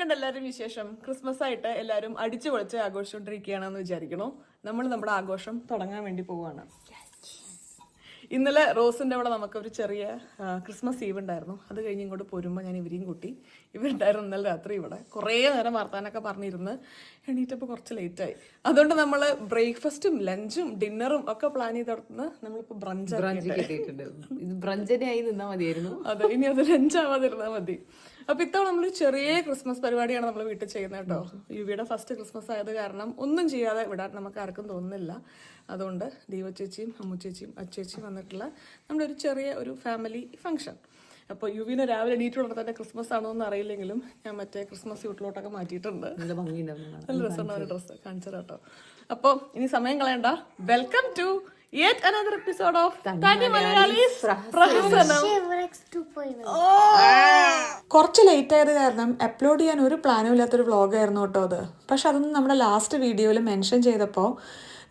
എന്തൊക്കെയുണ്ട് എല്ലാവരും വിശേഷം? ക്രിസ്മസ് ആയിട്ട് എല്ലാവരും അടിച്ചു പൊളിച്ച് ആഘോഷിച്ചുകൊണ്ടിരിക്കുകയാണെന്ന് വിചാരിക്കണു. നമ്മൾ നമ്മുടെ ആഘോഷം തുടങ്ങാൻ വേണ്ടി പോവുകയാണ്. ഇന്നലെ റോസിൻ്റെ അവിടെ നമുക്കൊരു ചെറിയ ക്രിസ്മസ് ഈവ് ഉണ്ടായിരുന്നു. അത് കഴിഞ്ഞ് ഇങ്ങോട്ട് പോരുമ്പോൾ ഞാൻ ഇവരെയും കൂട്ടി ഇവരുണ്ടായിരുന്നു ഇന്നലെ രാത്രി ഇവിടെ. കുറേ നേരം വർത്താനൊക്കെ പറഞ്ഞിരുന്ന് എണീറ്റപ്പോൾ കുറച്ച് ലേറ്റായി. അതുകൊണ്ട് നമ്മൾ ബ്രേക്ക്ഫാസ്റ്റും ലഞ്ചും ഡിന്നറും ഒക്കെ പ്ലാൻ ചെയ്തിടത്തുനിന്ന് നമ്മളിപ്പോൾ ബ്രഞ്ചനായി നിന്നാൽ മതിയായിരുന്നു. അതെ, ഇനി അത് ലഞ്ചാവാതിരുന്നാൽ മതി. അപ്പൊ ഇത്തവണ നമ്മൾ ചെറിയ ക്രിസ്മസ് പരിപാടിയാണ് നമ്മൾ വീട്ടിൽ ചെയ്യുന്നത് കേട്ടോ. യുവിയുടെ ഫസ്റ്റ് ക്രിസ്മസ് ആയത് കാരണം ഒന്നും ചെയ്യാതെ വിടാൻ നമുക്ക് ആർക്കും തോന്നുന്നില്ല. അതുകൊണ്ട് ദീപ ചേച്ചിയും അമ്മു ചേച്ചിയും അച്ചേച്ചിയും വന്നിട്ടുള്ള നമ്മുടെ ഒരു ചെറിയ ഒരു ഫാമിലി ഫംഗ്ഷൻ. അപ്പോൾ യുവിനെ രാവിലെ എണീറ്റുള്ള തന്നെ ക്രിസ്മസ് ആണോ എന്ന് അറിയില്ലെങ്കിലും ഞാൻ മറ്റേ ക്രിസ്മസ് യൂട്ടിലോട്ടൊക്കെ മാറ്റിയിട്ടുണ്ട്. നല്ല രസമുള്ള ഒരു ഡ്രസ്സ് കാണിച്ചത് കേട്ടോ. അപ്പോൾ ഇനി സമയം കളയണ്ട, welcome to yet another episode of Tani Malayalis പ്രഹസനം. കുറച്ച് ലേറ്റ് ആയത് കാരണം അപ്ലോഡ് ചെയ്യാൻ ഒരു പ്ലാനും ഇല്ലാത്തൊരു വ്ളോഗായിരുന്നു കേട്ടോ അത്. പക്ഷെ അതൊന്നും നമ്മുടെ ലാസ്റ്റ് വീഡിയോയിൽ മെൻഷൻ ചെയ്തപ്പോൾ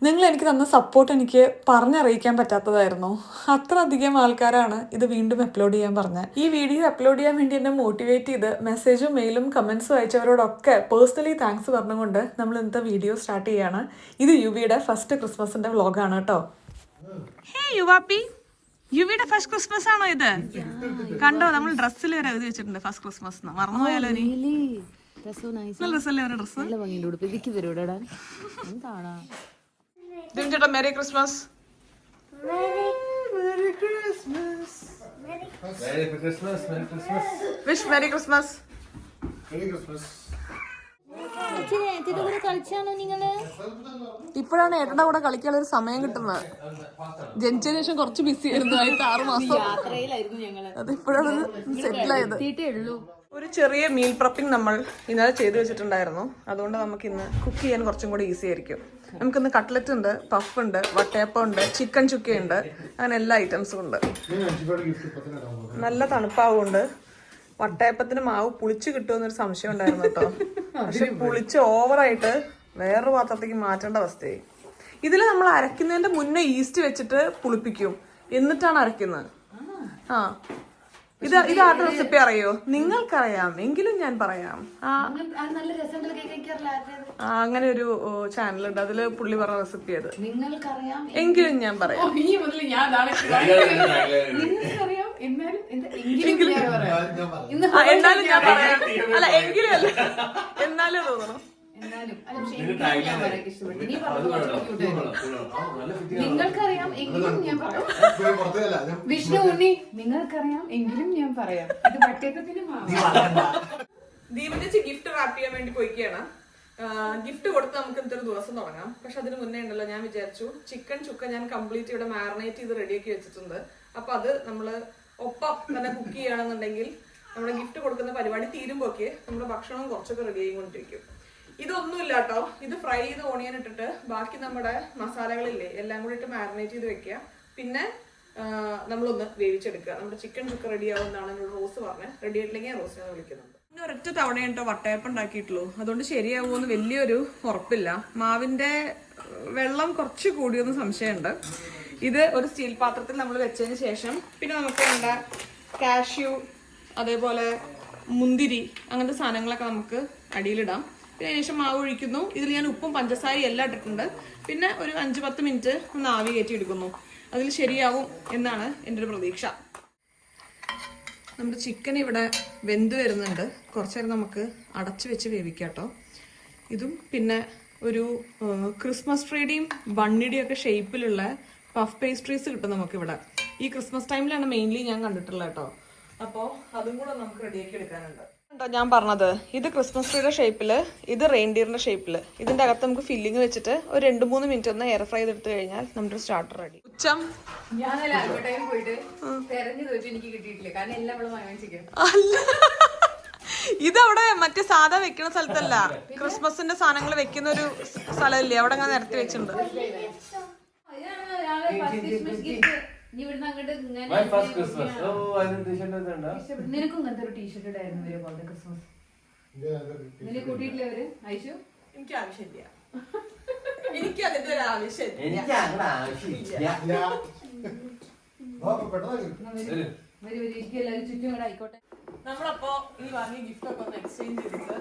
നിങ്ങൾ എനിക്ക് തന്ന സപ്പോർട്ട് എനിക്ക് പറഞ്ഞറിയിക്കാൻ പറ്റാത്തതായിരുന്നു. അത്ര അധികം ആൾക്കാരാണ് ഇത് വീണ്ടും അപ്ലോഡ് ചെയ്യാൻ പറഞ്ഞത്. ഈ വീഡിയോ അപ്ലോഡ് ചെയ്യാൻ വേണ്ടി എന്നെ മോട്ടിവേറ്റ് ചെയ്ത് മെസ്സേജും മെയിലും കമൻസും അയച്ചവരോടൊക്കെ പേഴ്സണലി താങ്ക്സ് പറഞ്ഞുകൊണ്ട് നമ്മൾ ഇന്നത്തെ വീഡിയോ സ്റ്റാർട്ട് ചെയ്യാണ്. ഇത് യുവിയുടെ ഫസ്റ്റ് ക്രിസ്മസിന്റെ വ്ളോഗാണ് കേട്ടോ. ഹേ യുവാപ്പി, യുവിയുടെ ഫസ്റ്റ് ക്രിസ്മസ് ആണോ ഇത്? കണ്ടോ, നമ്മൾ ഡ്രസ്സിൽ വരെ എഴുതി വെച്ചിട്ടുണ്ട് ഫസ്റ്റ് ക്രിസ്മസ്. മറന്നുപോയാലോ നീ? നല്ല ഡ്രസ്സല്ലേ ഒരു ഡ്രസ്സ്. ചേട്ടാ merry Christmas. Wish merry Christmas. ഇപ്പോഴാണ് ഏട്ടന്റെ കൂടെ കളിക്കാനുള്ള ഒരു സമയം കിട്ടുന്നത്. ജനിച്ചതിന് ശേഷം കുറച്ച് ബിസി ആയിരുന്നു. 6 മാസം അത് ഇപ്പോഴാണ് സെറ്റിൽ ആയത്. ഒരു ചെറിയ മീൽ പ്രപ്പിംഗ് നമ്മൾ ഇന്നലെ ചെയ്തു വെച്ചിട്ടുണ്ടായിരുന്നു. അതുകൊണ്ട് നമുക്ക് ഇന്ന് കുക്ക് ചെയ്യാൻ കുറച്ചും കൂടി ഈസി ആയിരിക്കും. നമുക്കിന്ന് കട്ട്ലറ്റ് ഉണ്ട്, പഫ് ഉണ്ട്, വട്ടയപ്പം ഉണ്ട്, ചിക്കൻ ചുക്കയുണ്ട്, അങ്ങനെ എല്ലാ ഐറ്റംസും ഉണ്ട്. നല്ല തണുപ്പാവുണ്ട്. വട്ടയപ്പത്തിന് മാവ് പുളിച്ച് കിട്ടുമെന്നൊരു സംശയം ഉണ്ടായിരുന്നു കേട്ടോ. പക്ഷെ പുളിച്ച് ഓവറായിട്ട് വേറൊരു പാത്രത്തേക്ക് മാറ്റേണ്ട അവസ്ഥയായി. ഇതിൽ നമ്മൾ അരയ്ക്കുന്നതിന്റെ മുന്നേ ഈസ്റ്റ് വെച്ചിട്ട് പുളിപ്പിക്കും, എന്നിട്ടാണ് അരയ്ക്കുന്നത്. ആ, ഇത് ആരുടെ റെസിപ്പി അറിയോ? നിങ്ങൾക്കറിയാം എങ്കിലും ഞാൻ പറയാം. അങ്ങനെ ഒരു ചാനലുണ്ട്, അതില് പുള്ളി പറഞ്ഞ റെസിപ്പി അത്. എങ്കിലും ഞാൻ പറയാം. എന്നാലും ഞാൻ പറയാം. അല്ല എങ്കിലും അല്ല, എന്നാലും തോന്നണം. നിങ്ങൾക്കറിയാം എങ്കിലും ഞാൻ പറയാം. വിഷ്ണു ഉണ്ണി, നിങ്ങൾക്കറിയാം എങ്കിലും ഞാൻ പറയാം. ഇത് വട്ടയപ്പത്തിന് ദീപചേച്ചി ഗിഫ്റ്റ് റാപ്പ് ചെയ്യാൻ വേണ്ടി പോയിക്കാണ്. ഗിഫ്റ്റ് കൊടുത്ത് നമുക്ക് ഇന്നൊരു ദിവസം തുടങ്ങാം. പക്ഷെ അതിന് മുന്നേ ഉണ്ടല്ലോ, ഞാൻ വിചാരിച്ചു ചിക്കൻ ചുക്ക ഞാൻ കംപ്ലീറ്റ് ഇവിടെ മാറിനേറ്റ് ചെയ്ത് റെഡിയാക്കി വെച്ചിട്ടുണ്ട്. അപ്പൊ അത് നമ്മള് ഒപ്പം തന്നെ കുക്ക് ചെയ്യുകയാണെന്നുണ്ടെങ്കിൽ നമ്മുടെ ഗിഫ്റ്റ് കൊടുക്കുന്ന പരിപാടി തീരുമ്പോഴൊക്കെ നമ്മുടെ ഭക്ഷണം കുറച്ചൊക്കെ റെഡി ആയിക്കൊണ്ടിരിക്കും. ഇതൊന്നുമില്ല കേട്ടോ, ഇത് ഫ്രൈ ചെയ്ത് ഓണിയൻ ഇട്ടിട്ട് ബാക്കി നമ്മുടെ മസാലകളില്ലേ എല്ലാം കൂടി ഇട്ട് മാരിനേറ്റ് ചെയ്ത് വെക്കുക. പിന്നെ നമ്മളൊന്ന് വേവിച്ചെടുക്കുക. നമ്മുടെ ചിക്കൻ ചുക്ക റെഡി ആവുമെന്നാണ് എന്നോട് റോസ് പറഞ്ഞത്. റെഡി ആയിട്ടില്ലെങ്കിൽ റോസിനെ വിളിക്കുന്നുണ്ട്. പിന്നെ ഒരൊറ്റ തവണയാണ് കേട്ടോ വട്ടയപ്പം ഉണ്ടാക്കിയിട്ടുള്ളൂ. അതുകൊണ്ട് ശരിയാവുമെന്ന് വലിയൊരു ഉറപ്പില്ല. മാവിന്റെ വെള്ളം കുറച്ച് കൂടിയൊന്ന് സംശയമുണ്ട്. ഇത് ഒരു സ്റ്റീൽ പാത്രത്തിൽ നമ്മൾ വെച്ചതിന് ശേഷം പിന്നെ നമുക്ക് വേണ്ട കാഷ്യൂ, അതേപോലെ മുന്തിരി, അങ്ങനത്തെ സാധനങ്ങളൊക്കെ നമുക്ക് അടിയിലിടാം. പിന്നെ അതിനുശേഷം മാവ് ഒഴിക്കുന്നു. ഇതിൽ ഞാൻ ഉപ്പും പഞ്ചസാരയും എല്ലാം ഇട്ടിട്ടുണ്ട്. പിന്നെ ഒരു 5-10 മിനിറ്റ് ഒന്ന് ആവി കയറ്റി എടുക്കുന്നു. അതിൽ ശരിയാവും എന്നാണ് എൻ്റെ ഒരു പ്രതീക്ഷ. നമ്മുടെ ചിക്കൻ ഇവിടെ വെന്ത് വരുന്നുണ്ട്. കുറച്ച് നേരം നമുക്ക് അടച്ചു വെച്ച് വേവിക്കാം കേട്ടോ. ഇതും പിന്നെ ഒരു ക്രിസ്മസ് ട്രീയുടെയും ബണ്ണിയുടെയും ഒക്കെ ഷേപ്പിലുള്ള പഫ് പേസ്ട്രീസ് കിട്ടും നമുക്കിവിടെ. ഈ ക്രിസ്മസ് ടൈമിലാണ് മെയിൻലി ഞാൻ കണ്ടിട്ടുള്ളത് കേട്ടോ. അപ്പോൾ അതും കൂടെ നമുക്ക് റെഡിയാക്കി എടുക്കാനുണ്ട്. ഞാൻ പറഞ്ഞത് ഇത് ക്രിസ്മസ് ട്രീയുടെ ഷേപ്പില്, ഇത് റെയിൻഡിയറിന്റെ ഷേപ്പില്. ഇതിന്റെ അകത്ത് നമുക്ക് ഫില്ലിങ് വെച്ചിട്ട് ഒരു 2-3 മിനിറ്റ് ഒന്ന് എയർ ഫ്രൈ ചെയ്തെടുത്ത് കഴിഞ്ഞാൽ നമ്മുടെ സ്റ്റാർട്ടർ റെഡി. ഉച്ചം ഇതവിടെ മറ്റേ സാധാ വെക്കുന്ന സ്ഥലത്തല്ല, ക്രിസ്മസിന്റെ സാധനങ്ങൾ വെക്കുന്ന ഒരു സ്ഥലമില്ലേ, അവിടെ അങ്ങനെ നിരത്തി വെച്ചിട്ടുണ്ട്. നിനക്കും ഇങ്ങനത്തെ ഒരു ടീഷർട്ട് ഇടായിരുന്നു ഇതേപോലത്തെ ക്രിസ്മസ്. നിന്നെ കൂട്ടിയിട്ടില്ലേ അവര്? ഐശു, എനിക്ക് ആവശ്യമില്ല. എനിക്ക് അതിന്റെ ഒരു ആവശ്യമില്ല. എല്ലാവരും ചുറ്റും കൂടെ ആയിക്കോട്ടെ. നമ്മളപ്പോ ഈ വാങ്ങിയ ഗിഫ്റ്റ് ഒക്കെ ഒന്ന് എക്സ്ചേഞ്ച് ചെയ്തിട്ട്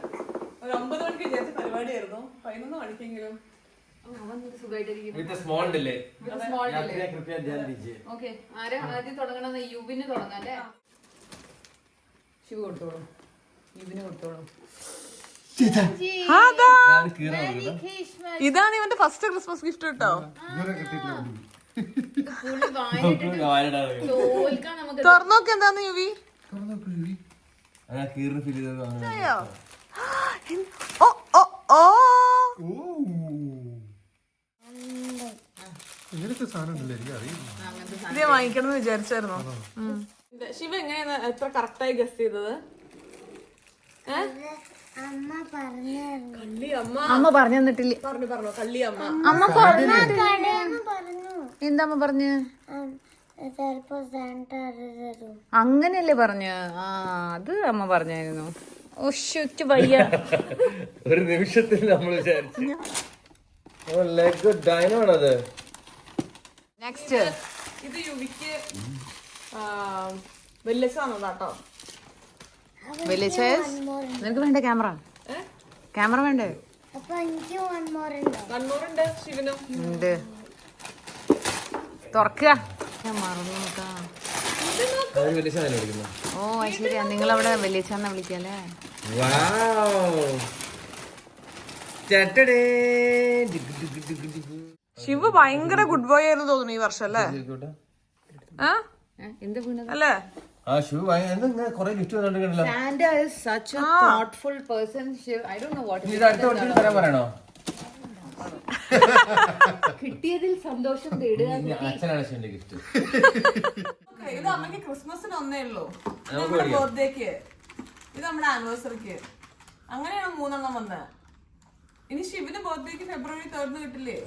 ഒരു 9 മണിക്ക് വിചാരിച്ച പരിപാടിയായിരുന്നു. 11 മണിക്കെങ്കിലും ആദ്യം തുടങ്ങണം. യുവിന് തുടങ്ങാം അല്ലേ? ശിവ കൊടുത്തോളൂ, യുവിന് കൊടുത്തോളൂ. ഇതാണ് ഇവന്റെ ഫസ്റ്റ് ക്രിസ്മസ് ഗിഫ്റ്റ് കേട്ടോ. തുറന്നോക്ക് എന്താന്ന് യുവി. ഇത് വാങ്ങിക്കണം എന്ന് വിചാരിച്ചായിരുന്നോ? ശിവ എങ്ങനെയാ എത്ര കറക്റ്റായി ഗസ് ചെയ്തത്? അമ്മ പറഞ്ഞു തന്നിട്ടില്ല. പറഞ്ഞോ കള്ളി അമ്മ. അമ്മ പറഞ്ഞിട്ടില്ല. എന്താ അമ്മ പറഞ്ഞു? അങ്ങനെയല്ലേ പറഞ്ഞു. ആ അത് അമ്മ പറഞ്ഞായിരുന്നു. ഒശുക്ക് വയ്യ. ഒരു നിമിഷത്തിൽ നമ്മൾ വിചാരിച്ചു നെക്സ്റ്റ് ഇത് യുവിക്ക് വെല്ലിച്ചാണോട്ടോ. നിനക്ക് വേണ്ടേ ക്യാമറ? ക്യാമറ വേണ്ടേ? കണ്ണൂരുണ്ട് ശിവനും ഉണ്ട്. തുറക്കുക. ഞാൻ മറന്നു നോക്കാ. ഓ ശരിയാ, നിങ്ങളവിടെ വെല്ലിച്ചാന്നാ വിളിക്കല്ലേ? ശിവ ഭയങ്കര ഗുഡ് ബോയ് ആയിരുന്നു തോന്നുന്നു ഈ വർഷം അല്ലേ? എന്താ വീണത്? അല്ലേ? Santa is such a thoughtful person. I don't know what പറയണോ? കിട്ടിയതിൽ സന്തോഷം തേടുക. അച്ഛനാണ് ഗിഫ്റ്റ്. ഇത് അമ്മക്ക് ക്രിസ്മസിന് ഒന്നേ ഉള്ളൂ, നമ്മുടെ ബർത്ത്ഡേക്ക്, ഇത് നമ്മുടെ ആനിവേഴ്സറിക്ക്. അങ്ങനെയാണ് 3 എണ്ണം വന്നത്. ഇനി ശിവന് ബർത്ത്ഡേക്ക് February 3 കിട്ടില്ലേ?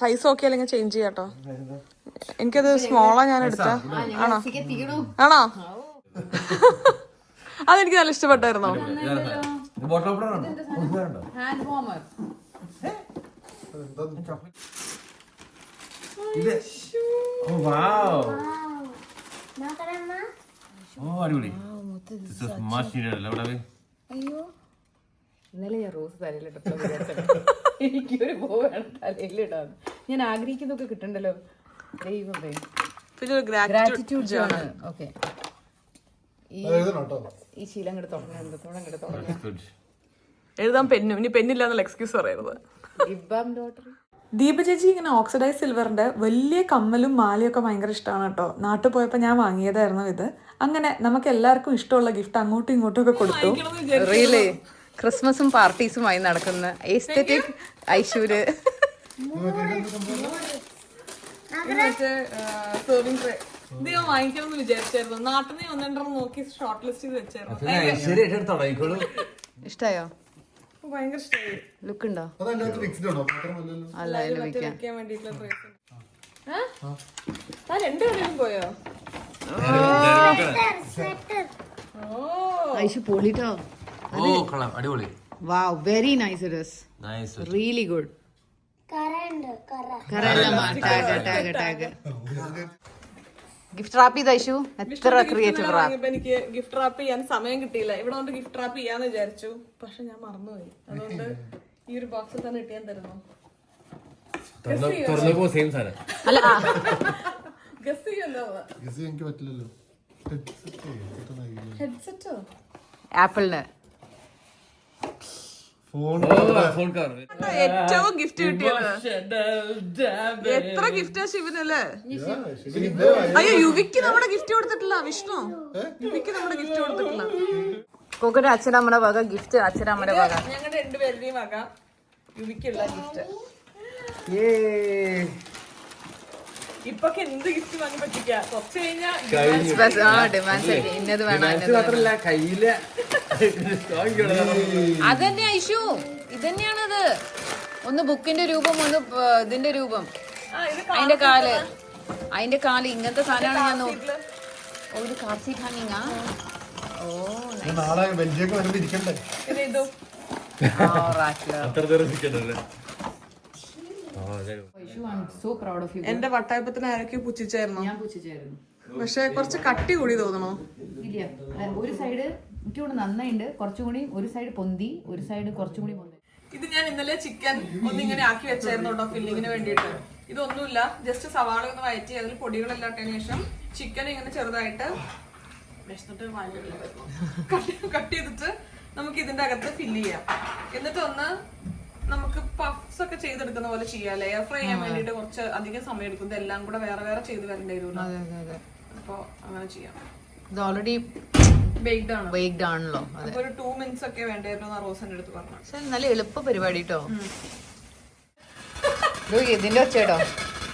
സൈസ് ഓക്കെ അല്ലെങ്കിൽ ചേഞ്ച് ചെയ്യാട്ടോ. എനിക്കത് സ്മോളാ ഞാൻ എടുത്ത. ആണോ? അതെനിക്ക് നല്ല ഇഷ്ടപ്പെട്ടായിരുന്നോ? Hand warmer. ഇന്നലെ ഞാൻ റോസ് തലയിലിട്ടപ്പോ എനിക്കൊരു പൂ വേണം തലയിലിടാന്ന്. ഞാൻ ആഗ്രഹിക്കുന്നതൊക്കെ കിട്ടണ്ടല്ലോ. ദൈവമേ, ഗ്രാറ്റിറ്റ്യൂഡ് ആണ്. ഓക്കെ, ഈ ശീലം അങ്ങോട്ട് തുടങ്ങണം. എഴുതാൻ പെന്നും, ഇനി പെന്നില്ലാന്നുള്ള എക്സ്ക്യൂസ് പറയരുത്. ദീപ ചേച്ചി ഇങ്ങനെ ഓക്സിഡൈസ് സിൽവറിന്റെ വലിയ കമ്മലും മാലയും ഒക്കെ ഭയങ്കര ഇഷ്ടമാണ് കേട്ടോ. നാട്ടിൽ പോയപ്പോൾ ഞാൻ വാങ്ങിയതായിരുന്നു ഇത്. അങ്ങനെ നമുക്ക് എല്ലാവർക്കും ഇഷ്ടമുള്ള ഗിഫ്റ്റ് അങ്ങോട്ടും ഇങ്ങോട്ടും ഒക്കെ കൊടുത്തു. റിയലി ക്രിസ്മസും പാർട്ടീസുമായി നടക്കുന്ന എസ്തെറ്റിക് ഐശ്വര്യ. സെർവിംഗ് ട്രേ ഇത് ഞാൻ വാങ്ങിക്കണം എന്ന് വിചാരിച്ചായിരുന്നു. നാട്ടിൽ നിന്ന് 1-2 നോക്കി ഷോർട്ട് ലിസ്റ്റ് ചെയ്ത് വെച്ചായിരുന്നു. ഇഷ്ടായോ? ഭയങ്കര ഇഷ്ടമായി. ലുക്ക് ഉണ്ടോ? അല്ല, വെക്കാൻ വേണ്ടിട്ടുള്ള ട്രേസ്. രണ്ടു കടയിലും പോയോ? ഐഷു പൊളിട്ടോ. അടിപൊളി. Wow, very nice it is. Nice. Really good. Tag. Gift rap ചെയ്ത ഐഷു എത്ര ക്രിയേറ്റീവ് റാപ്പ്. എനിക്ക് ഗിഫ്റ്റ് റാപ്പ് ചെയ്യാൻ സമയം കിട്ടിയില്ല. ഇവിടെ കൊണ്ട് ഗിഫ്റ്റ് റാപ്പ് ചെയ്യാന്ന് വിചാരിച്ചു, പക്ഷെ ഞാൻ മറന്നുപോയി. അതുകൊണ്ട് ഈ ഒരു ബോക്സിൽ തന്നെ ഇട്ടിയാൻ തരുന്നു. അല്ല, ഗസ് ചെയ്യുമല്ലോ. ഹെഡ്സെറ്റോ? ആപ്പിളിന് ഏറ്റവും ഗിഫ്റ്റ് കിട്ടിയത്. എത്ര ഗിഫ്റ്റാ ശിവനല്ലേ? അയ്യോ, യുവിക്ക് നമ്മുടെ ഗിഫ്റ്റ് കൊടുത്തിട്ടില്ല. വിഷ്ണു, യുവിക്ക് നമ്മുടെ ഗിഫ്റ്റ് കൊടുത്തിട്ടില്ല. കൊക്കയുടെ അച്ഛനമ്മയുടെ വക ഗിഫ്റ്റ്. അച്ഛനമ്മയുടെ വക, ഞങ്ങളുടെ രണ്ടുപേരുടെയും വക യുവിക്കുള്ള ഗിഫ്റ്റ്. ഇപ്പൊക്കെ എന്ത് ഗിഫ്റ്റ് വാങ്ങി പറ്റിക്കാം. കുറച്ച് ഇന്നത് വേണം. അതന്നെ ഐഷു, ഇതന്നെയാണത്. ഒന്ന് ബുക്കിന്റെ രൂപം, ഒന്ന് ഇതിന്റെ രൂപം. അതിന്റെ കാല് ഇങ്ങനത്തെ സാധനമാണ് ഞാൻ നോക്കി. ഒരു കാർ സീറ്റ് ഹാങ്ങിങ്ങാ. ഓ, എന്റെ വട്ടായപ്പത്തിന് ആരൊക്കെ പുച്ഛിച്ചായിരുന്നു. ഞാൻ പുച്ഛിച്ചായിരുന്നു. പക്ഷെ കുറച്ച് കട്ടി കൂടി തോന്നണോ? ഇല്ല, ഒരു സൈഡ് എനിക്ക് കൂടെ നന്നായിണ്ട്, കുറച്ചും കൂടി ഒരു സൈഡ് പൊന്തി, ഒരു സൈഡ് കുറച്ചും കൂടി പൊന്തി. ഇത് ഞാൻ ഇന്നലെ ചിക്കൻ ഒന്നിങ്ങനെ ആക്കി വെച്ചായിരുന്നു കേട്ടോ ഫില്ലിങ്ങിന് വേണ്ടിയിട്ട്. ഇതൊന്നുമില്ല, ജസ്റ്റ് സവാള ഒന്ന് വഴറ്റി അതിൽ പൊടികളെല്ലാം ഇട്ടതിന് ശേഷം ചിക്കൻ ഇങ്ങനെ ചെറുതായിട്ട് കട്ട് ചെയ്തിട്ട് നമുക്ക് ഇതിന്റെ അകത്ത് ഫില്ല് ചെയ്യാം. എന്നിട്ട് ഒന്ന് നമുക്ക് പഫ്സ് ഒക്കെ ചെയ്തെടുക്കുന്ന പോലെ ചെയ്യാം. ലെയർ ഫ്രൈ ചെയ്യാൻ വേണ്ടിട്ട് കുറച്ച് അധികം സമയം എടുക്കും. ഇതെല്ലാം കൂടെ വേറെ വേറെ ചെയ്ത് വരേണ്ടി വരുമല്ലോ. അപ്പൊ അങ്ങനെ ചെയ്യാം. ഇത് ഓൾറെഡി ബേക്ക്ഡ് ആണല്ലോ. അപ്പൊ ഒരു 2 minutes ഒക്കെ വേണ്ടായിരുന്നു റോസന്റെ അടുത്ത് പറഞ്ഞു. നല്ല എളുപ്പ പരിപാടി കേട്ടോ. ഇതിന്റെ ഒച്ചേട്ടോ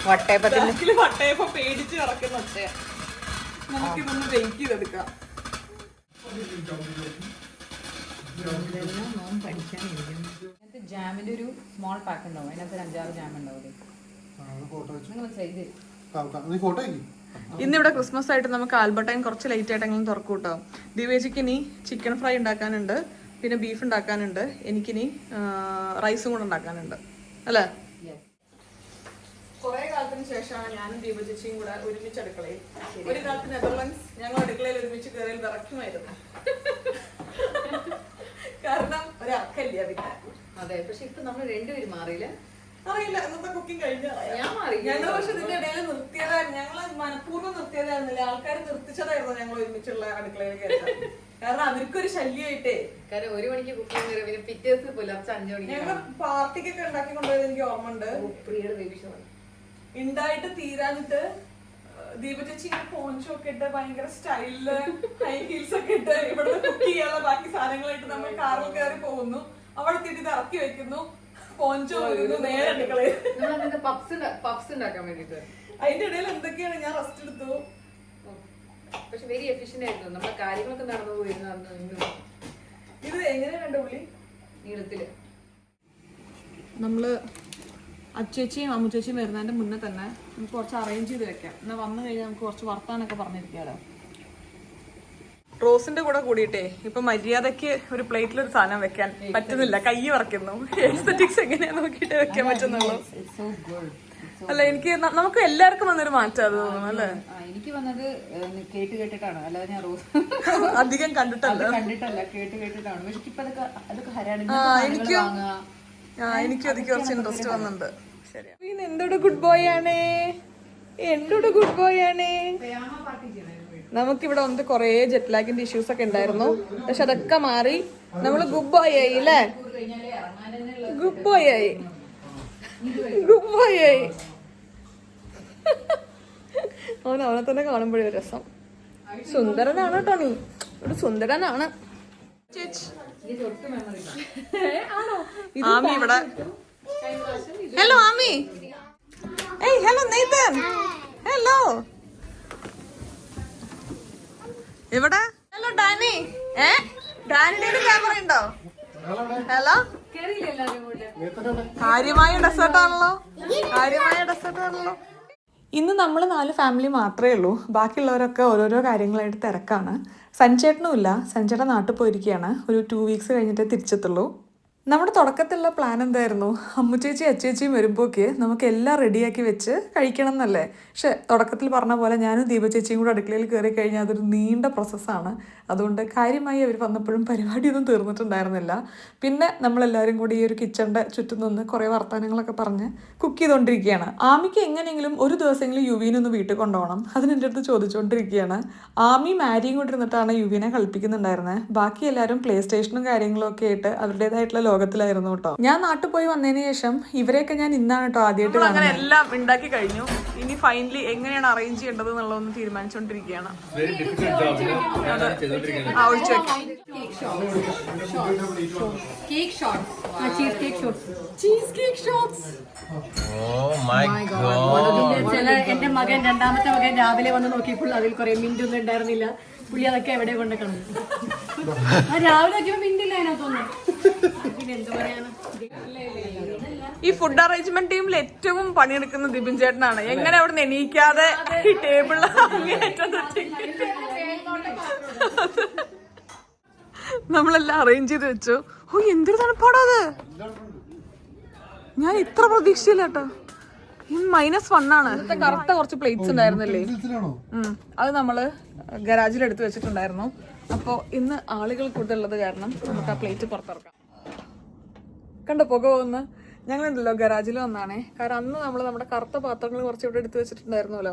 വട്ടയപ്പം പേടിച്ച് കിടക്കുന്ന ഒച്ചയാ. നമുക്കിതൊന്ന് ബേക്ക് ചെയ്തെടുക്കാം. ജാമിന്റെ ഒരു സ്മോൾ പാക്ക് ഉണ്ടാവും, അതിനകത്ത് 5-6 ജാം ഉണ്ടാവും. ഇന്നിവിടെ ക്രിസ്മസ് ആയിട്ട് നമുക്ക് ആൽബർട്ടൈൻ കുറച്ച് ലേറ്റ് ആയിട്ടെങ്കിലും തുറക്കും കേട്ടോ. ദിവ്യജിക്ക് ഇനി ചിക്കൻ ഫ്രൈ ഉണ്ടാക്കാനുണ്ട്, പിന്നെ ബീഫ് ഉണ്ടാക്കാനുണ്ട്, എനിക്കിനി റൈസും കൂടെ ഉണ്ടാക്കാനുണ്ട് അല്ലേ? കുറെ കാലത്തിന് ശേഷമാണ് ഞാനും ദീപചേച്ചിയും കൂടെ ഒരുമിച്ച് അടുക്കളയിൽ. ഒരു കാലത്ത് നെതർലൻഡ്സ് ഞങ്ങൾ അടുക്കളയിൽ ഒരുമിച്ച് കയറിയിൽ വിറയ്ക്കുമായിരുന്നു. കാരണം ഒരക്കല്ല പിന്നെ. അതെ, പക്ഷെ ഇപ്പൊ നമ്മൾ രണ്ടുപേരും മാറിയില്ല. അറിയില്ല, ഇന്നത്തെ കുക്കിംഗ് കഴിഞ്ഞ ഞാൻ മാറി. ഞങ്ങൾ പക്ഷെ ഇതിന്റെ ഇടയിൽ നിർത്തിയതായിരുന്നു. ഞങ്ങള് മനഃപൂർവ്വം നിർത്തിയതായിരുന്നില്ല, ആൾക്കാർ നിർത്തിച്ചതായിരുന്നു ഞങ്ങൾ ഒരുമിച്ചുള്ള അടുക്കളയിൽ കയറാൻ. കാരണം അവർക്കൊരു ശല്യമായിട്ടേ. കാരണം 1 മണിക്ക് കുക്കിംഗ് കയറി, പിന്നെ പിറ്റേ ദിവസം പുലർച്ചെ 5 മണിക്ക്. ഞങ്ങള് പാർട്ടിക്കൊക്കെ ഉണ്ടാക്കി കൊണ്ടുപോയത് എനിക്ക് ഓർമ്മ ഉണ്ട്. പ്രിയയുടെ ബേബി ഷോ ഉണ്ടായിട്ട് തീരാഞ്ഞിട്ട് ദീപചേച്ചി പോഞ്ചോ ഒക്കെ ഇട്ട് ഭയങ്കര സ്റ്റൈലില് ഹൈ ഹീൽസ് ഒക്കെ ഇട്ട് ഇവിടുത്തെ കുക്ക് ചെയ്യാനുള്ള ബാക്കി സാധനങ്ങളായിട്ട് നമ്മൾ കാറിൽ കയറി പോകുന്നു. അവിടെ തിരി ഇത് ഇറക്കി വെക്കുന്നു, പോഞ്ചോ നേരെ അടുക്കളയിൽ. പപ്സ് ഉണ്ടാക്കാൻ വേണ്ടിട്ട് അതിന്റെ ഇടയിൽ എന്തൊക്കെയാണ് ഞാൻ റെസ്റ്റ് എടുത്തു. പക്ഷെ വെരി എഫിഷ്യന്റ് ആയിരുന്നു, നമ്മുടെ കാര്യങ്ങളൊക്കെ നടന്നു പോയിരുന്നു. ഇത് എങ്ങനെയാണ് ഉള്ളി നീളത്തില് നമ്മള് അച്ചേച്ചിയും അമ്മുച്ചേച്ചിയും വരുന്നതിന്റെ മുന്നേ തന്നെ നമുക്ക് കുറച്ച് അറേഞ്ച് ചെയ്ത് വെക്കാം. എന്നാൽ വന്നു കഴിഞ്ഞാൽ നമുക്ക് കുറച്ച് വർത്താനൊക്കെ പറഞ്ഞിരിക്കാലോ. റോസിന്റെ കൂടെ കൂടിയിട്ടേ ഇപ്പൊ മര്യാദക്ക് ഒരു പ്ലേറ്റിൽ ഒരു സാധനം വെക്കാൻ പറ്റുന്നില്ല, കൈ വറക്കുന്നു. എസ്തെറ്റിക്സ് എങ്ങനെയാ നോക്കിയിട്ട് വെക്കാൻ പറ്റുന്നുള്ളൂ അല്ല? എനിക്ക് നമുക്ക് എല്ലാവർക്കും വന്നൊരു മാറ്റം അത് തോന്നുന്നു അല്ലേ? എനിക്ക് വന്നത് കേട്ടിട്ടാണ്, അല്ലാതെ ഞാൻ റോസ് അധികം കണ്ടിട്ടല്ല കേട്ടിട്ടാണ്. പക്ഷെ ഇപ്പൊ അതൊക്കെ ഹരാണ്. എനിക്കും അതിക്ക് കുറച്ച് ഇൻട്രസ്റ്റ് വന്നിട്ടുണ്ട്. ശരി, എന്തൊരു ഗുഡ് ബോയ് ആണേ, എന്തൊരു ഗുഡ് ബോയ് ആണേ. നമുക്കിവിടെ വന്നിട്ട് കുറെ ജെറ്റ് ലാഗിന്റെ ഇഷ്യൂസ് ഒക്കെ ഉണ്ടായിരുന്നു, പക്ഷെ അതൊക്കെ മാറി നമ്മള് ഗുഡ് ബോയ് ആയി അല്ലേ? ഗുഡ് ബോയ് ആയി, ഗുഡ് ബോയ് ആയി. അവനെ തന്നെ കാണുമ്പോഴേ ഒരു രസം. സുന്ദരനാണ് കേട്ടോ, നീ ഒരു സുന്ദരനാണ്. ആമി ഇവിടെ. Hello Amy. Hey hello Nathan. Hello ഇവിടെ. Hello Danny. ഡാനിയുടെ ക്യാമറ ഉണ്ടോ? ഹലോ. കാര്യമായ ഡെസേർട്ടാണല്ലോ, കാര്യമായ ഡെസേർട്ടാണല്ലോ. ഇന്ന് നമ്മൾ 4 ഫാമിലി മാത്രമേ ഉള്ളൂ, ബാക്കിയുള്ളവരൊക്കെ ഓരോരോ കാര്യങ്ങളായിട്ട് തിരക്കാണ്. സഞ്ജേട്ടനും ഇല്ല, സഞ്ജേട്ടൻ നാട്ടിൽ പോയിരിക്കുകയാണ്. ഒരു 2 weeks കഴിഞ്ഞിട്ടേ തിരിച്ചെത്തുള്ളൂ. നമ്മുടെ തുടക്കത്തിലുള്ള പ്ലാൻ എന്തായിരുന്നു? അമ്മുച്ചേച്ചി അച്ചേച്ചിയും വരുമ്പോഴേക്ക് നമുക്ക് എല്ലാം റെഡിയാക്കി വെച്ച് കഴിക്കണം എന്നല്ലേ. പക്ഷെ തുടക്കത്തിൽ പറഞ്ഞ പോലെ ഞാനും ദീപചേച്ചിയും കൂടെ അടുക്കളയിൽ കയറി കഴിഞ്ഞാൽ അതൊരു നീണ്ട പ്രോസസ്സാണ്. അതുകൊണ്ട് കാര്യമായി അവർ വന്നപ്പോഴും പരിപാടിയൊന്നും തീർന്നിട്ടുണ്ടായിരുന്നില്ല. പിന്നെ നമ്മളെല്ലാവരും കൂടി ഈ ഒരു കിച്ചണിൻ്റെ ചുറ്റും നിന്ന് കുറേ വർത്തമാനങ്ങളൊക്കെ പറഞ്ഞ് കുക്ക് ചെയ്തുകൊണ്ടിരിക്കുകയാണ്. ആമിക്ക് എങ്ങനെയെങ്കിലും ഒരു ദിവസമെങ്കിലും യുവീനൊന്ന് വീട്ടിൽ കൊണ്ടുപോകണം, അതിനെൻ്റെ അടുത്ത് ചോദിച്ചുകൊണ്ടിരിക്കുകയാണ്. ആമി മാരിയും കൊണ്ടിരുന്നിട്ടാണ് യുവീനെ കളിപ്പിക്കുന്നുണ്ടായിരുന്നത്. ബാക്കി എല്ലാവരും പ്ലേ സ്റ്റേഷനും കാര്യങ്ങളും ഒക്കെ ആയിട്ട് അവരുടേതായിട്ടുള്ള ലോകത്തിലായിരുന്നു കേട്ടോ. ഞാൻ നാട്ടിൽ പോയി വന്നതിന് ശേഷം ഇവരെയൊക്കെ ഞാൻ ഇന്നാണ് കേട്ടോ ആദ്യമായിട്ട് കാണുന്നത്. എല്ലാം ഉണ്ടാക്കി കഴിഞ്ഞു, ഇനി ഫൈനലി എങ്ങനെയാണ് അറേഞ്ച് ചെയ്യേണ്ടത് എന്നുള്ളതൊന്ന് തീരുമാനിച്ചുകൊണ്ടിരിക്കുകയാണ്. എന്റെ മകൻ രണ്ടാമത്തെ മകൻ രാവിലെ വന്ന് നോക്കിയപ്പോൾ അതിൽ കുറെ മിന്റൊന്നും ഉണ്ടായിരുന്നില്ല. പുള്ളി അതൊക്കെ എവിടെ കൊണ്ട് കളഞ്ഞു. രാവിലെ നോക്കിയപ്പോ മിന്റില്ല അതിനകത്തൊന്നും. പിന്നെ എന്ത് പറയാനാ. ഈ ഫുഡ് അറേഞ്ച്മെന്റ് ടീമിൽ ഏറ്റവും പണിയെടുക്കുന്ന ദിബിൻ ചേട്ടനാണ്. എങ്ങനെ അവിടെ നിന്ന് എണീക്കാതെ ഈ ടേബിളിൽ നമ്മളെല്ലാം അറേഞ്ച് ചെയ്ത് വെച്ചു. ഓ എന്തൊരു തണുപ്പാടോ അത്, ഞാൻ ഇത്ര പ്രതീക്ഷയില്ല കേട്ടോ. -1 ആണ്. ഇന്നത്തെ കറുത്ത കുറച്ച് പ്ലേറ്റ്സ് ഉണ്ടായിരുന്നില്ലേ, അത് നമ്മള് ഗരാജിൽ എടുത്ത് വെച്ചിട്ടുണ്ടായിരുന്നു. അപ്പോൾ ഇന്ന് ആളുകൾ കൂടുതലുള്ളത് കാരണം നമുക്ക് ആ പ്ലേറ്റ് പുറത്തിറക്കാം. കണ്ടോ പുക പോകുന്ന? ഞങ്ങളുണ്ടല്ലോ ഗരാജിൽ വന്നാണേ, കാരണം അന്ന് നമ്മൾ നമ്മുടെ കറുത്ത പാത്രങ്ങൾ കുറച്ച് ഇവിടെ എടുത്ത് വെച്ചിട്ടുണ്ടായിരുന്നല്ലോ.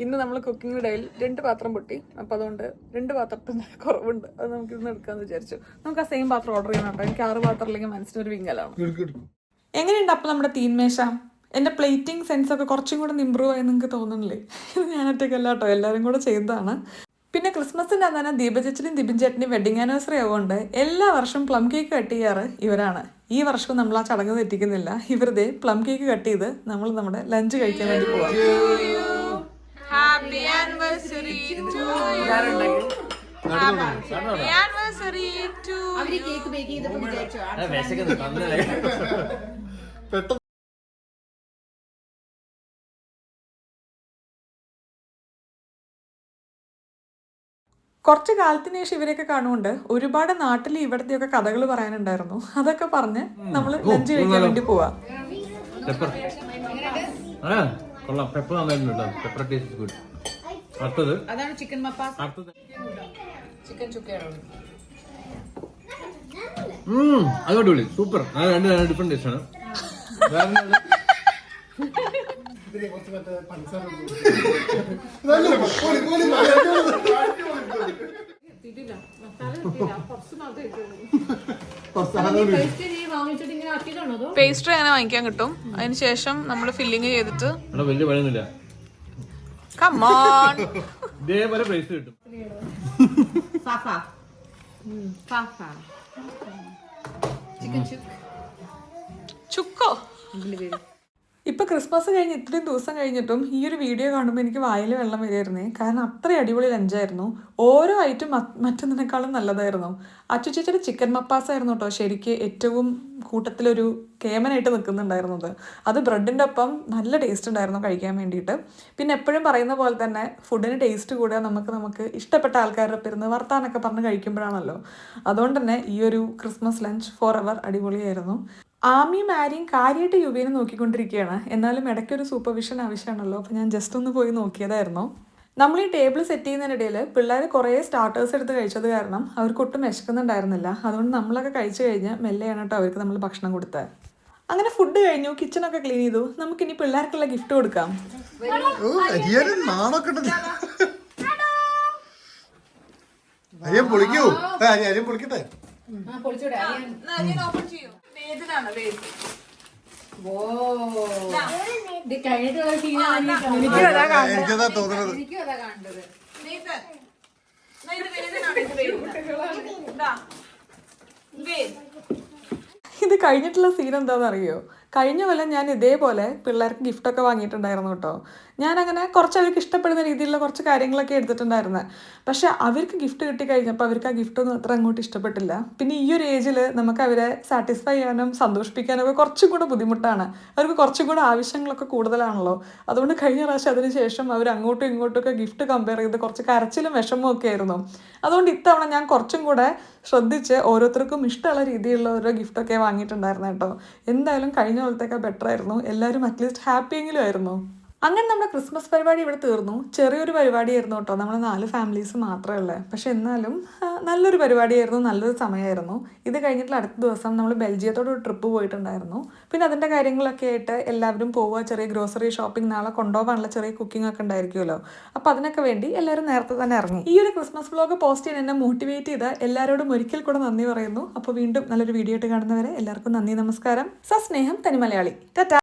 ഇന്ന് നമ്മൾ കുക്കിംഗ് ഡേയിൽ 2 പാത്രം പൊട്ടി. അപ്പം അതുകൊണ്ട് 2 പാത്രത്തിന് കുറവുണ്ട്, അത് നമുക്ക് ഇന്ന് എടുക്കാമെന്ന് വിചാരിച്ചു. നമുക്ക് ആ സെയിം പാത്രം ഓർഡർ ചെയ്യണം കേട്ടോ. എനിക്ക് 6 പാത്രം അല്ലെങ്കിൽ മനസ്സിനൊരു വിങ്ങലാണ്. എങ്ങനെയുണ്ട് അപ്പം നമ്മുടെ തീന്മേശ? എൻ്റെ പ്ലേറ്റിംഗ് സെൻസ് ഒക്കെ കുറച്ചും കൂടെ ഇമ്പ്രൂവ് ആയി നിങ്ങൾക്ക് തോന്നുന്നില്ലേ? ഇത് ഞാൻ ഒറ്റയ്ക്കല്ല കേട്ടോ, എല്ലാവരും കൂടെ ചെയ്തതാണ്. പിന്നെ ക്രിസ്മസിൻ്റെ അന്നേരം ദീപചേച്ചിയും ദിബിൻ ചേട്ടൻ്റെയും വെഡിങ് ആനിവേഴ്സറി ആവുകൊണ്ട് എല്ലാ വർഷവും പ്ലം കേക്ക് കട്ട് ചെയ്യാറ് ഇവരാണ്. ഈ വർഷവും നമ്മൾ ആ ചടങ്ങ് തെറ്റിക്കുന്നില്ല. ഇവരുടെ പ്ലം കേക്ക് കട്ട് ചെയ്ത് നമ്മൾ നമ്മുടെ ലഞ്ച് കഴിക്കാൻ വേണ്ടി പോവാം. കുറച്ച് കാലത്തിന് ശേഷം ഇവരെയൊക്കെ കാണുകൊണ്ട് ഒരുപാട് നാട്ടിൽ ഇവിടത്തെയൊക്കെ കഥകൾ പറയാനുണ്ടായിരുന്നു. അതൊക്കെ പറഞ്ഞ് നമ്മൾ ലഞ്ച് കഴിക്കാൻ വേണ്ടി പോവാം. അതാണ് ചിക്കൻ മപ്പാസ്. ചിക്കൻ ചുക്കയാണ്. അടിപൊളി, സൂപ്പർ. രണ്ട് ഡിഫറെന്റ് ടേസ്റ്റ് ആണ്. പേസ്ട്രി അങ്ങനെ വാങ്ങിക്കാൻ കിട്ടും. അതിനുശേഷം നമ്മൾ ഫില്ലിങ് ചെയ്തിട്ട് വലിയ പണിയൊന്നുമില്ല, ഇതേപോലെ പ്രൈസ് കിട്ടും. ചുക്കോ. ഇപ്പൊ ക്രിസ്മസ് കഴിഞ്ഞ് ഇത്രയും ദിവസം കഴിഞ്ഞിട്ടും ഈ ഒരു വീഡിയോ കാണുമ്പോൾ എനിക്ക് വായിൽ വെള്ളം വരികയായിരുന്നേ. കാരണം അത്രയും അടിപൊളി ലഞ്ചായിരുന്നു. ഓരോ ഐറ്റം മറ്റൊന്നിനേക്കാളും നല്ലതായിരുന്നു. അച്ചുചേച്ചിയുടെ ചിക്കൻ മപ്പാസ് ആയിരുന്നു കേട്ടോ ശരിക്ക് ഏറ്റവും കൂട്ടത്തിലൊരു കേമനായിട്ട് നിൽക്കുന്നുണ്ടായിരുന്നത്. അത് ബ്രെഡിൻ്റെ ഒപ്പം നല്ല ടേസ്റ്റ് ഉണ്ടായിരുന്നു കഴിക്കാൻ വേണ്ടിയിട്ട്. പിന്നെ എപ്പോഴും പറയുന്ന പോലെ തന്നെ ഫുഡിന് ടേസ്റ്റ് കൂടെ നമുക്ക് ഇഷ്ടപ്പെട്ട ആൾക്കാരുടെ ഒപ്പം ഇരുന്ന് വർത്താനൊക്കെ പറഞ്ഞ് കഴിക്കുമ്പോഴാണല്ലോ. അതുകൊണ്ട് തന്നെ ഈ ഒരു ക്രിസ്മസ് ലഞ്ച് ഫോർ എവർ അടിപൊളിയായിരുന്നു. ആമിയും ആര്യയും കാര്യമായിട്ട് യുവേനെ നോക്കിക്കൊണ്ടിരിക്കുകയാണ്. എന്നാലും ഇടയ്ക്കൊരു സൂപ്പർവിഷൻ ആവശ്യമാണല്ലോ. അപ്പോൾ ഞാൻ ജസ്റ്റ് ഒന്ന് പോയി നോക്കിയതായിരുന്നു. നമ്മൾ ഈ ടേബിൾ സെറ്റ് ചെയ്യുന്നതിനിടയിൽ പിള്ളേർ കുറേ സ്റ്റാർട്ടേഴ്സ് എടുത്ത് കഴിച്ചത് കാരണം അവർക്ക് ഒട്ടും വിശക്കുന്നുണ്ടായിരുന്നില്ല. അതുകൊണ്ട് നമ്മളൊക്കെ കഴിച്ചു കഴിഞ്ഞ് മെല്ലെയാണ് കേട്ടോ അവർക്ക് നമ്മൾ ഭക്ഷണം കൊടുത്തത്. അങ്ങനെ ഫുഡ് കഴിഞ്ഞു, കിച്ചണൊക്കെ ക്ലീൻ ചെയ്തു. നമുക്കിനി പിള്ളേർക്കുള്ള ഗിഫ്റ്റ് കൊടുക്കാം. ഇത് കഴിഞ്ഞിട്ടുള്ള സീൻ എന്താണെന്നറിയോ? കഴിഞ്ഞ കൊല്ലം ഞാൻ ഇതേപോലെ പിള്ളേർക്ക് ഗിഫ്റ്റൊക്കെ വാങ്ങിയിട്ടുണ്ടായിരുന്നു കേട്ടോ. ഞാനങ്ങനെ കുറച്ച് അവർക്ക് ഇഷ്ടപ്പെടുന്ന രീതിയിലുള്ള കുറച്ച് കാര്യങ്ങളൊക്കെ എടുത്തിട്ടുണ്ടായിരുന്നത്. പക്ഷെ അവർക്ക് ഗിഫ്റ്റ് കിട്ടിക്കഴിഞ്ഞപ്പോൾ അവർക്ക് ആ ഗിഫ്റ്റൊന്നും അത്ര അങ്ങോട്ട് ഇഷ്ടപ്പെട്ടില്ല. പിന്നെ ഈ ഒരു ഏജിൽ നമുക്ക് അവരെ സാറ്റിസ്ഫൈ ചെയ്യാനും സന്തോഷിപ്പിക്കാനും ഒക്കെ കുറച്ചും കൂടെ ബുദ്ധിമുട്ടാണ്. അവർക്ക് കുറച്ചും കൂടെ ആവശ്യങ്ങളൊക്കെ കൂടുതലാണല്ലോ. അതുകൊണ്ട് കഴിഞ്ഞ പ്രാവശ്യം അതിന് ശേഷം അവർ അങ്ങോട്ടും ഇങ്ങോട്ടുമൊക്കെ ഗിഫ്റ്റ് കമ്പയർ ചെയ്ത് കുറച്ച് കരച്ചിലും വിഷമവും ഒക്കെ ആയിരുന്നു. അതുകൊണ്ട് ഇത്തവണ ഞാൻ കുറച്ചും കൂടെ ശ്രദ്ധിച്ച് ഓരോരുത്തർക്കും ഇഷ്ടമുള്ള രീതിയിലുള്ള ഓരോ ഗിഫ്റ്റൊക്കെ വാങ്ങിയിട്ടുണ്ടായിരുന്നു കേട്ടോ. എന്തായാലും കഴിഞ്ഞ പോലത്തേക്ക് ബെറ്റർ ആയിരുന്നു. എല്ലാവരും അറ്റ്ലീസ്റ്റ് ഹാപ്പിയെങ്കിലും ആയിരുന്നു. അങ്ങനെ നമ്മുടെ ക്രിസ്മസ് പരിപാടി ഇവിടെ തീർന്നു. ചെറിയൊരു പരിപാടിയായിരുന്നു കേട്ടോ, നമ്മൾ 4 ഫാമിലീസ് മാത്രമേ ഉള്ളൂ. പക്ഷെ എന്നാലും നല്ലൊരു പരിപാടിയായിരുന്നു, നല്ലൊരു സമയമായിരുന്നു. ഇത് കഴിഞ്ഞിട്ടുള്ള അടുത്ത ദിവസം നമ്മൾ ബെൽജിയത്തോട് ഒരു ട്രിപ്പ് പോയിട്ടുണ്ടായിരുന്നു. പിന്നെ അതിൻ്റെ കാര്യങ്ങളൊക്കെ ആയിട്ട് എല്ലാവരും പോവുക, ചെറിയ ഗ്രോസറി ഷോപ്പിംഗ്, നാളെ കൊണ്ടുപോകാനുള്ള ചെറിയ കുക്കിംഗ് ഒക്കെ ഉണ്ടായിരിക്കുമല്ലോ. അപ്പോൾ അതിനൊക്കെ വേണ്ടി എല്ലാവരും നേരത്തെ തന്നെ ഇറങ്ങി. ഈ ഒരു ക്രിസ്മസ് വ്ലോഗ് പോസ്റ്റ് ചെയ്യാൻ എന്നെ മോട്ടിവേറ്റ് ചെയ്ത എല്ലാവരോടും ഒരിക്കൽ കൂടെ നന്ദി പറയുന്നു. അപ്പോൾ വീണ്ടും നല്ലൊരു വീഡിയോ ആയിട്ട് കാണുന്നവരെ എല്ലാവർക്കും നന്ദി, നമസ്കാരം. സസ്നേഹം തനി മലയാളി. ടാറ്റാ.